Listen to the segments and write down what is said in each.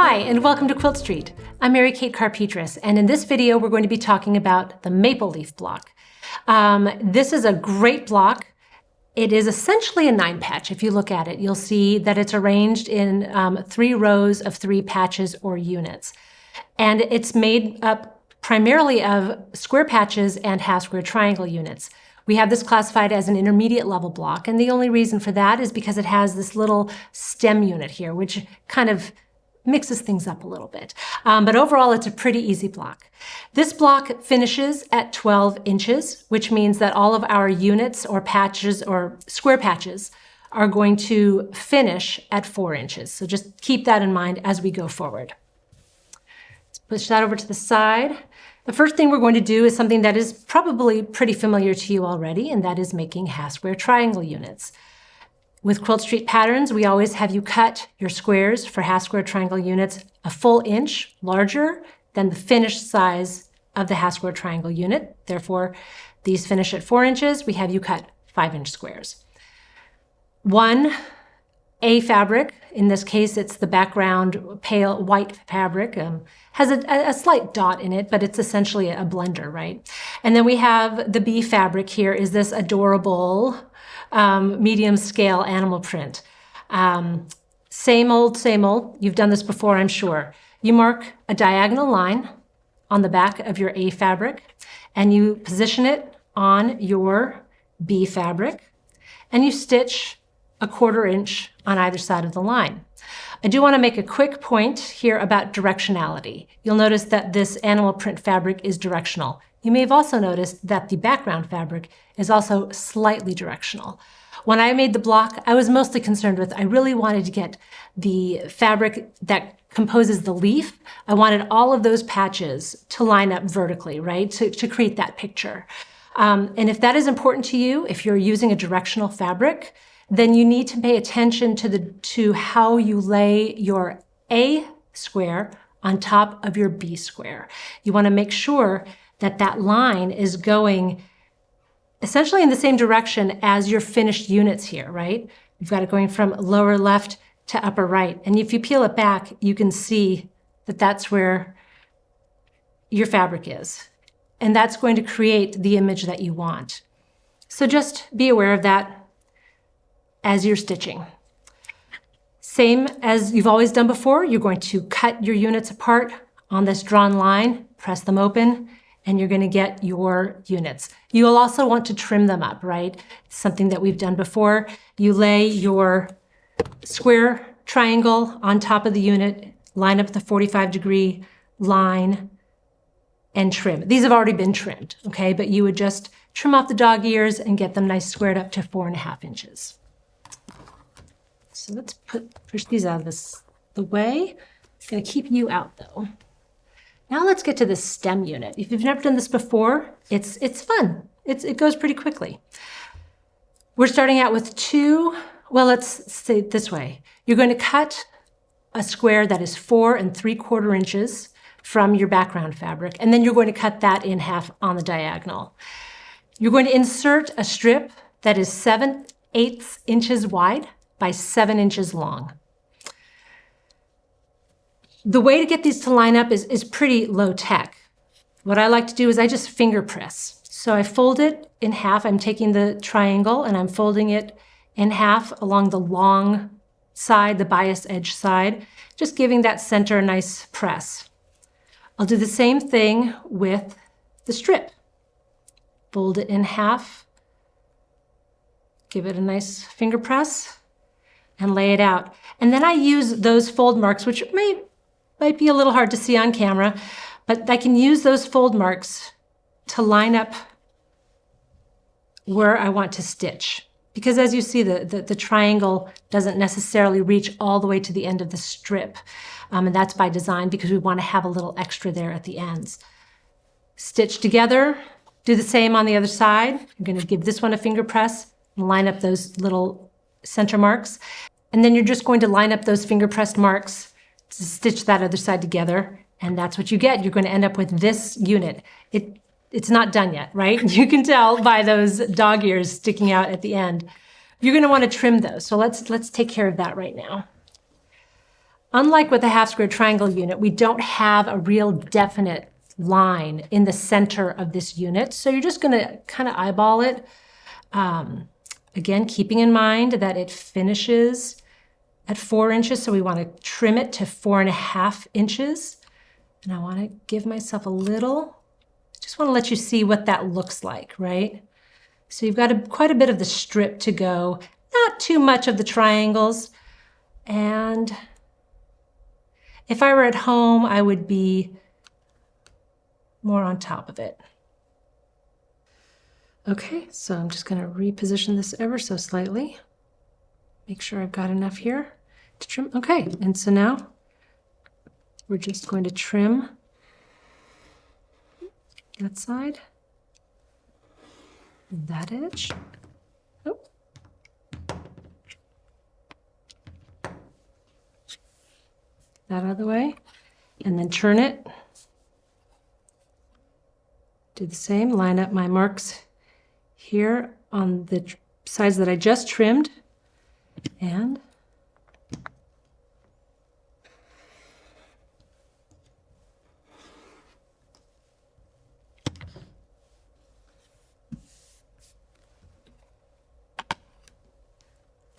Hi, and welcome to Quilt Street. I'm Mary Kate Carpetras, and in this video, we're going to be talking about the maple leaf block. This is a great block. It is essentially a 9-patch. If you look at it, you'll see that it's arranged in 3 rows of 3 patches or units. And it's made up primarily of square patches and half-square triangle units. We have this classified as an intermediate level block, and the only reason for that is because it has this little stem unit here, which kind of mixes things up a little bit. But overall, it's a pretty easy block. This block finishes at 12 inches, which means that all of our units or patches or square patches are going to finish at 4 inches. So just keep that in mind as we go forward. Let's push that over to the side. The first thing we're going to do is something that is probably pretty familiar to you already, and that is making half-square triangle units. With Quilt Street patterns, we always have you cut your squares for half-square triangle units a full inch larger than the finished size of the half-square triangle unit. Therefore, these finish at 4 inches. We have you cut 5-inch squares. 1A fabric, in this case, it's the background pale white fabric, has a slight dot in it, but it's essentially a blender, right? And then we have the B fabric here, is this adorable medium scale animal print. Same old, same old. You've done this before, I'm sure. You mark a diagonal line on the back of your A fabric, and you position it on your B fabric, and you stitch a 1/4 inch on either side of the line. I do want to make a quick point here about directionality. You'll notice that this animal print fabric is directional. You may have also noticed that the background fabric is also slightly directional. When I made the block, I was mostly concerned with, I really wanted to get the fabric that composes the leaf. I wanted all of those patches to line up vertically, right? To create that picture. And if that is important to you, if you're using a directional fabric, then you need to pay attention to how you lay your A square on top of your B square. You want to make sure that that line is going essentially in the same direction as your finished units here, right? You've got it going from lower left to upper right. And if you peel it back, you can see that that's where your fabric is. And that's going to create the image that you want. So just be aware of that as you're stitching. Same as you've always done before, you're going to cut your units apart on this drawn line, press them open, and you're going to get your units. You'll also want to trim them up, right? It's something that we've done before. You lay your square triangle on top of the unit, line up the 45-degree line, and trim. These have already been trimmed, okay? But you would just trim off the dog ears and get them nice squared up to 4.5 inches. So let's push these out of the way. I'm going to keep you out though. Now let's get to the stem unit. If you've never done this before, it's fun. It goes pretty quickly. We're starting out with 2, well, let's say it this way. You're going to cut a square that is 4 3/4 inches from your background fabric, and then you're going to cut that in half on the diagonal. You're going to insert a strip that is 7/8 inches wide by 7 inches long. The way to get these to line up is pretty low tech. What I like to do is I just finger press. So I fold it in half. I'm taking the triangle and I'm folding it in half along the long side, the bias edge side, just giving that center a nice press. I'll do the same thing with the strip. Fold it in half, give it a nice finger press, and lay it out. And then I use those fold marks, which might be a little hard to see on camera, but I can use those fold marks to line up where I want to stitch. Because as you see, the triangle doesn't necessarily reach all the way to the end of the strip. And that's by design because we want to have a little extra there at the ends. Stitch together, do the same on the other side. I'm going to give this one a finger press and line up those little center marks. And then you're just going to line up those finger pressed marks to stitch that other side together, and that's what you get. You're going to end up with this unit. It's not done yet, right? You can tell by those dog ears sticking out at the end. You're going to want to trim those, so let's take care of that right now. Unlike with the half square triangle unit, we don't have a real definite line in the center of this unit. So you're just gonna kind of eyeball it. Again, keeping in mind that it finishes at 4 inches, so we want to trim it to 4.5 inches. And I want to give myself a little, just want to let you see what that looks like, right? So you've got quite a bit of the strip to go, not too much of the triangles. And if I were at home, I would be more on top of it. Okay, so I'm just going to reposition this ever so slightly. Make sure I've got enough here to trim. Okay, and so now we're just going to trim that side and that edge. Oh. That out of the way, and then turn it. Do the same, line up my marks here on the sides that I just trimmed, and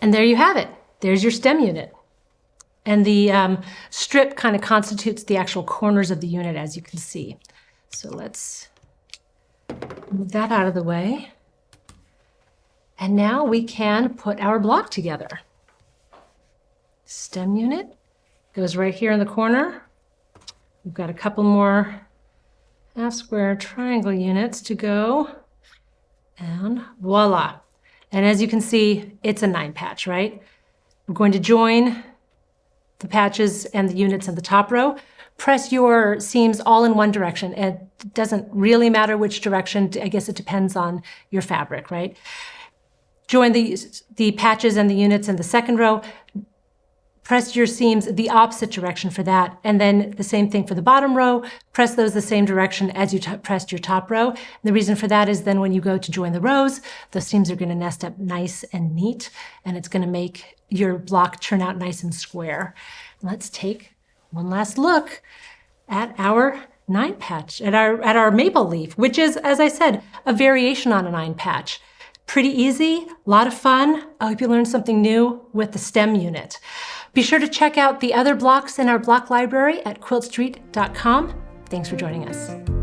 there you have it. There's your stem unit. And the strip kind of constitutes the actual corners of the unit, as you can see. So let's move that out of the way. And now we can put our block together. Stem unit goes right here in the corner. We've got a couple more half square triangle units to go. And voila. And as you can see, it's a 9 patch, right? We're going to join the patches and the units in the top row. Press your seams all in one direction. It doesn't really matter which direction. I guess it depends on your fabric, right? Join the patches and the units in the second row. Press your seams the opposite direction for that. And then the same thing for the bottom row. Press those the same direction as you pressed your top row. And the reason for that is then when you go to join the rows, the seams are going to nest up nice and neat, and it's going to make your block turn out nice and square. Let's take one last look at our 9 patch, at our maple leaf, which is, as I said, a variation on a 9 patch. Pretty easy, a lot of fun. I hope you learned something new with the stem unit. Be sure to check out the other blocks in our block library at quiltstreet.com. Thanks for joining us.